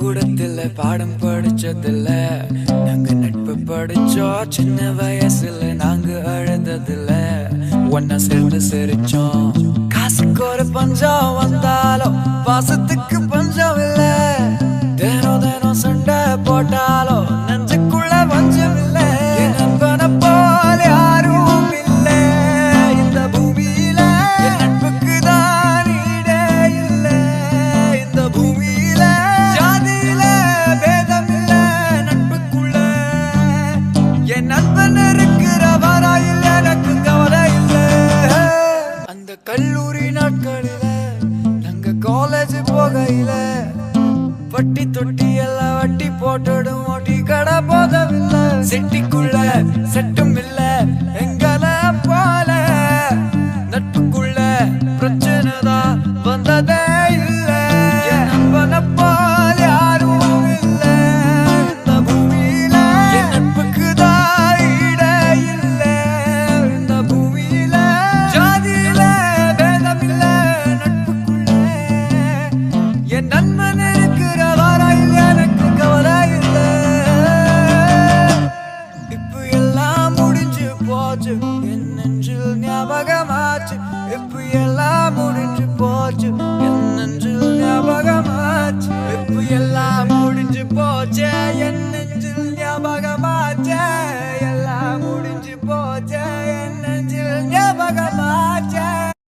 பள்ளிக்கூடத்துல பாடம் படிச்சதில்ல, நாங்க நட்பு படிச்சோம். சின்ன வயசுல நாங்க அழுததில்ல, ஒன்னா சேர்ந்து சிரிச்சோம். காசுக்கு ஒரு பஞ்சம் வந்தாலும் பாசத்துக்கு பஞ்சம் இல்ல. தினம் தினம் சண்டை போட்டாலும் நெஞ்சுக்குள்ள பஞ்சம் இல்ல. என் நண்பனை போல் யாரும் இல்ல இந்த பூமியில. என் நட்புக்கு தான் ஈடே இல்ல இந்த பூமியில. ஜாதியில பேதம் இல்ல நட்புக்குள்ள. என் நண்பன் இருக்கிற வரையில் எனக்கு கவலை இல்ல. அந்த கல்லூரி நாட்களில நாங்க காலேஜ் போகையில வட்டி தொட்டி எல்லாம் வட்டி போட்டுடும். ஓட்டி கடை போதவில்ல. செட்டிக்குள்ள செட்டும் இல்ல எங்கள போல. நட்புக்குள்ள பிரச்சனை தான் வந்ததே இல்ல. என் நண்பனை போல் யாரும் இல்ல இந்த பூமியில. என் நட்புக்கு தான் ஈடே இல்ல இந்த பூமியில. ஜாதியில பேதம் இல்ல நட்புக்குள்ள. என் நண்பன் இருக்கிற வரையில் எனக்கு கவலை இல்ல. இப்ப எல்லாம் முடிஞ்சு போச்சு, என் நெஞ்சில் ஞாபகமாச்சு. இப்ப எல்லாம் முடிஞ்சு போச்சு, என் நெஞ்சில் ஞாபகமாச்சு. இப்ப எல்லாம் முடிஞ்சு போச்சு.